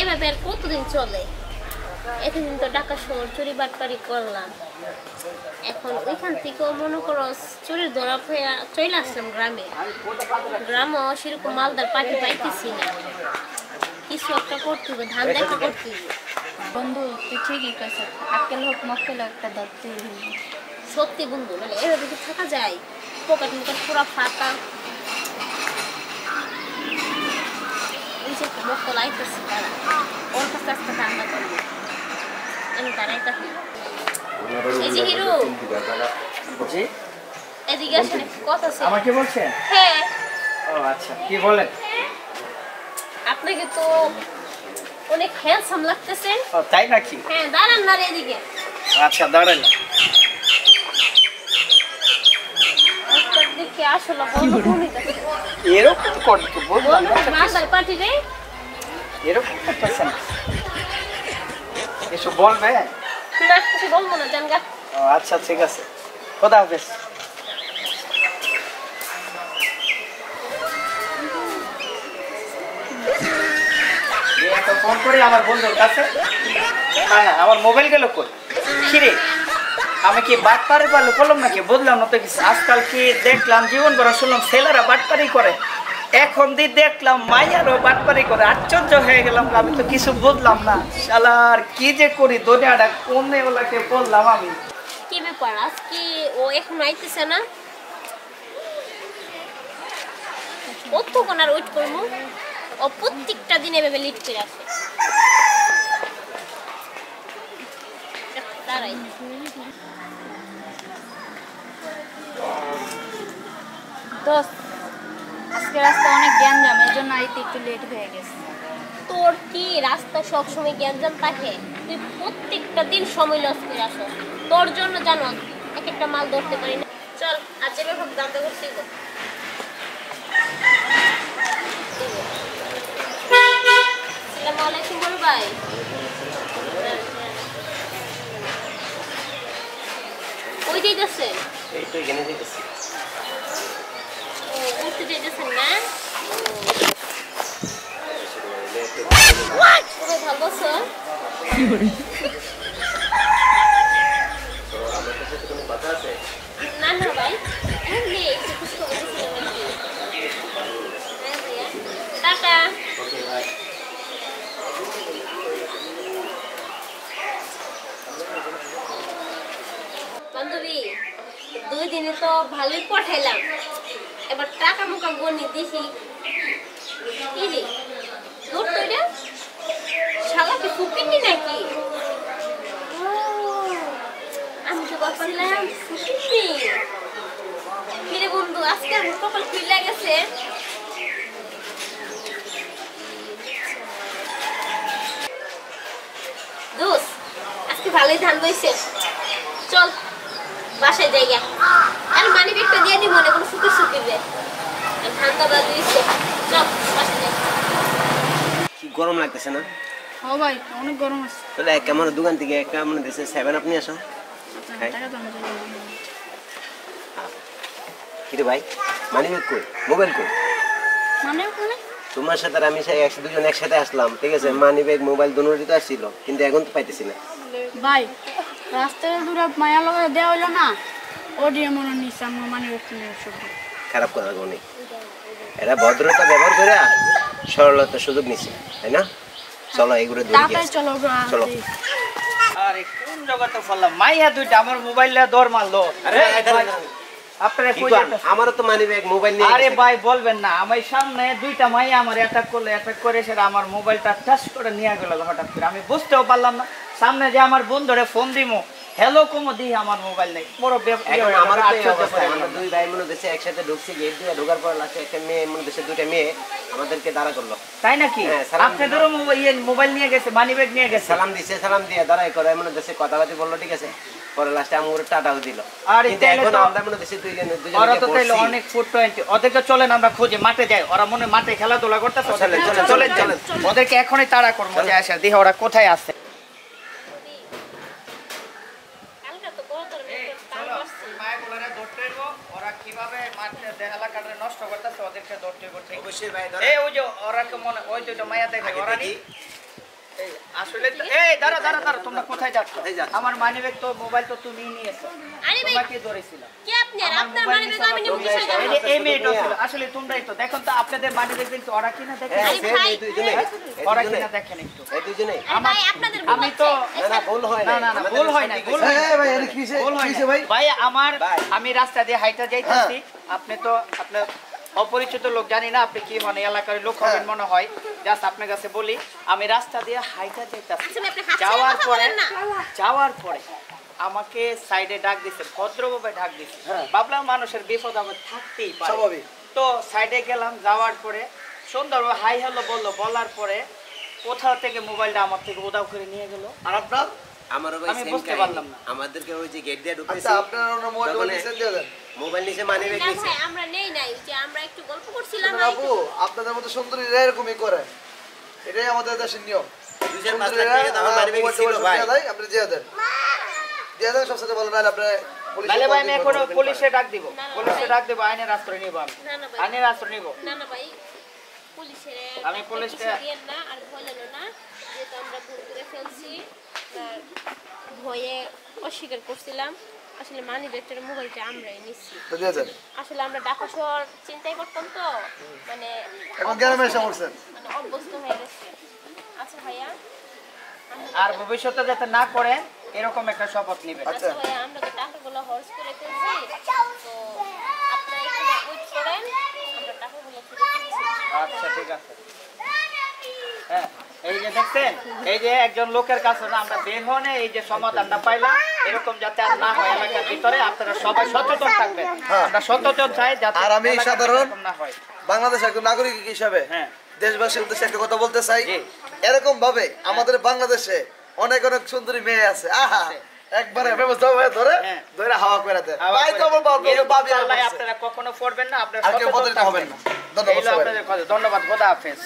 এভাবে আর কতদিন চলে? এতদিন তো ঢাকা শহর চুরি বাটপারি করলাম, এখন ওইখান থেকেও মনে করো চুরির ধরা হয়ে চলে আসলাম গ্রামে। গ্রামও সেরকম মালদার পাখি পাইতেছি না, কিছু একটা করতে হবে, ধান দেখা করতে হবে। বন্ধু তুই ঠিকই কইছ, আক্কেল হোক মক্কেল একটা ধরতে হবে। সত্যি বন্ধু, মানে এভাবে কি থাকা যায়? পকেট মুকেট পুরো ফাঁকা। ওই যে একটা মক্কল আইতেছে, তারা ওর কাছে আজকে ধান্দা করবো। আমি তারাই থাকি। এই যে হিরো, জি এদিকে আসেন, একটু কথা আছে। আমাকে বলছেন? হ্যাঁ। ও আচ্ছা, কি বলেন? আপনাকে তো অনেক হ্যান্ডসাম লাগতেছে। ও তাই নাকি? হ্যাঁ, দাঁড়ান না এদিকে। আচ্ছা দাঁড়ান। আপনার দিকে আসলে বন্ধু ভূমিকা এরকম করতে বললাম না, মালদার পার্টি রে। এরকম করতেছেন এসব বলবে না, কিছু বলবো না, জানগা। ও আচ্ছা ঠিক আছে, খোদা হাফেজ। ফোন করি আমার বন্ধুর কাছে। হ্যাঁ, আমার মোবাইল গেল কই? কিরে, আমি কি বাটপারি পারলে বললাম নাকি? বুঝলাম না তো কিছু। আজকাল কি দেখলাম, জীবন ভরা শুনলাম ছেলেরা বাটপারি করে, এখন দিয়ে দেখলাম মাইয়ারও বাটপারি করে। আশ্চর্য হয়ে গেলাম, আমি তো কিছু বুঝলাম না। শালার কি যে করি, দুনিয়াটা কোনে ওলাকে বললাম আমি। কি ব্যাপার, আজকে ও এখন আইতেছে না? কতক্ষণ আর ওয়েট করবো? ও প্রত্যেকটা দিন এভাবে লিট করে আসে। দাঁড়াই, দোস্ত আজকে রাস্তা অনেক গ্যাঞ্জাম, এর জন্য আইতে একটু লেট হয়ে গেছে। তোর কি রাস্তা সবসময় গ্যাঞ্জাম থাকে? তুই প্রত্যেকটা দিন সময় লস করে আসো। তোর জন্য জানো এক একটা মাল ধরতে পারি না। চল আজ যেভাবে হোক দামটা করতে গো। আসসালামু আলাইকুম বড় ভাই। কই যাইতেছেন? এই তো এখানে যেতেছি। ও, ঘুরতে যাইতেছেন না? সবাই ভালো আছো? তো আমার কাছে তো কোনো কথা আছে? না না ভাই, এমনি একটু খুশি খবর দিয়েছিলাম আর কি। হ্যাঁ ভাইয়া, টাটা। ওকে ভাই। বান্ধবী, 2 দিনে তো ভালোই পাঠাইলাম, এবার টাকা মুখা গনি দেখি। কি রে তোর তো এটা শালাকে ফুকিনি নাকি? ও, আমি তো ভাবছিলাম ফুকিনি। কিরে বন্ধু, আজকে আমার কপাল খুলে গেছে। দোষ, আজকে ভালোই ধান বইছে। চল বাসায় যাই গা। আর মানি ব্যাগটা দিয়ে দিব না, কোনো ফুকে শুকিবে। ধান তো বাদ দিয়েছে। চল বাসায় যাই। কি গরম লাগতেছে না? ও ভাই অনেক গরম আছে। তাহলে কেমন দোকান থেকে কেমন দিচ্ছে 7 আপনি আসো। হ্যাঁ। টাকা তো আমি চলে যাবো। কিরে ভাই, মানি ব্যাগ কই, মোবাইল কই? মানে ওখানে তোমার সাথে আর আমি দুজন একসাথে আসলাম, ঠিক আছে? মানি ব্যাগ মোবাইল দুটোই তো আসছিল, কিন্তু এখন তো পাইতেছি না। ভাই রাস্তায় দূরে মায়া লগা দেওয়া হইলো না, ও দিয়ে মনে নিচ্ছে আমার মানে খারাপ কথা কোনো নেই, এরা ভদ্রতা ব্যবহার করে সরলতার সুযোগ নিচ্ছে, তাই না? চলো এগুলো তাড়াতাড়ি চলো চলো। আরে কোন জগতে ফেললাম, মাইয়া দুইটা আমার মোবাইলটা দৌড় মারলো। আরে আপনারা কি কই কন? যেতেছেন? আমারও তো মানি ব্যাগ মোবাইল নিয়ে আরে গেছে। ভাই বলবেন না, আমার সামনে দুইটা মাইয়া আমার অ্যাটাক করে সেটা আমার মোবাইলটা টাচ করে নিয়ে গেল হঠাৎ করে। আমি বুঝতেও পারলাম না, সামনে যে আমার বন্ধুরে ফোন দিমু, হ্যালো কমো দিই, আমার মোবাইল নেই। বড় এখন আমার তো এই অবস্থা, আমরা দুই ভাই মনে হচ্ছে একসাথে ঢুকছি, গেট দিয়ে ঢোকার পর লাস্টে একটা মেয়ে মনে হচ্ছে, দুইটা মেয়ে আমাদেরকে দাঁড়া করলো। তাই নাকি? হ্যাঁ, সালাম আপনাদেরও মোবাইল নিয়ে গেছে, মানি ব্যাগ নিয়ে গেছে। সালাম দিছে, সালাম দিয়ে দাঁড়াই করে মনে হচ্ছে কথাবার্তা বললো, ঠিক আছে? পরে লাস্টে আমার টাটাও দিল। আর কিন্তু এখন আমরা মনে হচ্ছে ওরা তো তাইলে অনেক ফুট পয়েন্ট। ওদেরকে চলেন আমরা খুঁজে মাঠে যাই, ওরা মনে মাঠে খেলাধুলা করতেছে। চলেন ওদেরকে এখনই তাড়া করবো, যে আসে দেখে ওরা কোথায় আছে। কালকে তো বড় তোর কাম করছে। ওরা কিভাবে মাঠে এলাকাটা নষ্ট করতেছে, ওদেরকে ধরতে হবে। অবশ্যই ভাই, এই ওই যে ওরা মনে ওই দুটো মায়া দেখে ওরা নি আসলে তো এই দাঁড়া দাঁড়া দাঁড়া, তোমরা কোথায় যাচ্ছ? কোথায় যাচ্ছ? আমার মানিব্যাগ তো মোবাইল তো তুমি নিয়েছো। আরে ভাই, তোমাকে ধরেছিল। কে আপনি? আর আপনার মানিব্যাগ আমি নিব কিসের জন্য? এই যে এই মেয়েটা ছিল, আসলে তোমরাই তো। দেখুন তো আপনাদের মানিব্যাগ কিন্তু ওরা কিনা দেখেন। হ্যাঁ, আরে same ভাই, এই দুইজনেই। এই ওরা দুইজনেই। কিনা দেখেন একটু। এই দুইজনেই। আরে ভাই, আপনাদের ভুল আমি তো হচ্ছে। না, না, ভুল হয় না নাই। না না, আমাদের ভুল হয় না, সঠিক ভুল হয়েছে। হয় না। এই ভাই, এটা কিসে ভুল হয় কিসে না। ভাই? ভাই আমার ভাই। আমি রাস্তা দিয়ে হাইটা যাইতেছি, আপনি তো আপনার অপরিচিত লোক, জানি না আপনি কি মানে এলাকার লোক হবেন মনে হয়। জাস্ট আপনার কাছে বলি, আমি রাস্তা দিয়ে হাইটা যাইতাছি। আচ্ছা ভাই, আপনি হাত ছেড়ে যাওয়ার কথা পরে বলেন না। আমাকে সাইডে ডাক দিছে, ভদ্রভাবে ডাক দিছে। ভাবলাম মানুষের বিপদ আপদ থাকতেই পারে, স্বাভাবিক। তো সাইডে গেলাম, যাওয়ার পরে সুন্দরভাবে হাই হ্যালো বললো, বলার পরে কোথাও থেকে মোবাইলটা আমার থেকে উধাও করে নিয়ে গেল। আর আপনার? আমারও ভাই আমি same বুঝতে কাহিনী। পারলাম না। আমাদেরকে ওই যে গেট দিয়ে ঢুকেছি, আচ্ছা, আপনার ওনার মোবাইল তখন নিচে দিয়ে দেন। মোবাইল নিচে মানিব্যাগ না নিচে। ভাই, আমরা নেই নাই, যে আমরা একটু গল্প করছিলাম। শুনুন আপু, আপনাদের মতো সুন্দরীরা এরকমই করে। এটাই আমাদের দেশের নিয়ম। 2-5 লাখ টাকা তো আমার মানিব্যাগে ছিল ভাই। আপনি দিয়ে দেন। দিয়ে দেন, সবসাথে বলেন, নাহলে আপনার পুলিশে নাহলে ভাই আমি কল এখন দিবেন। পুলিশে ডাক দিব, না, না, পুলিশে ভাই। ডাক দেবো, আইনের আশ্রয় নিব আমি, না না ভাই, আইনের আশ্রয় নিব। না না ভাই, পুলিশের আমি পুলিশকে- দিয়েন না আর বলেন না, যেহেতু আমরা ভুল করে ফেলছি। আর ভয়ে অস্বীকার করছিলাম। আসলে মানি ব্যাগটার মোবাইলটা আমরাই নিচ্ছি। তো দিয়ে দেন। আসলে আমরা ঢাকা শহর চিন্তাই করতাম তো, মানে এখন গ্রামে এসে পড়ছেন। মানে অভ্যস্ত হয়ে গেছে। আচ্ছা ভাইয়া, আর ভবিষ্যতে যাতে না করে এরকম একটা শপথ নেবেন। আচ্ছা। আচ্ছা ভাইয়া, আমরা তো টাকাগুলো হর্স করে ফেলছি, তো আপনারা এখানে ওয়েট করেন, আমরা টাকাগুলো ফেরত দিচ্ছি। আচ্ছা ঠিক আছে। হ্যাঁ, এই যে দেখছেন, এই যে একজন লোকের কাছে না আমরা বের হনে এই যে সমাধানটা পাইলাম, এরকম যাতে আর না হয় এলাকার ভিতরে, আপনারা সবাই সচেতন থাকবেন। আমরা সচেতন চাই যাতে আর আমি এলাকার সাধারণ এরকম না হয়। বাংলাদেশ একজন নাগরিক হিসাবে হ্যাঁ। দেশবাসীর উদ্দেশ্যে একটা কথা বলতে চাই। জি। এরকম ভাবে আমাদের বাংলাদেশে অনেক অনেক সুন্দরী মেয়ে আছে। আহা, একবারে ব্যবস্থা হয়ে ধরে হ্যাঁ। ধরে হাওয়া করে দেয়। আবার ভাই তো আমার বাবা এরকম বাবা আল্লাহ আপনারা কখনো পড়বেন না, আপনারা আর কেউ সচেতন পদে হবেন থাকবেন। না। ধন্যবাদ এই হলো সবাই। আপনাদের কথা। ধন্যবাদ, খোদা হাফেজ।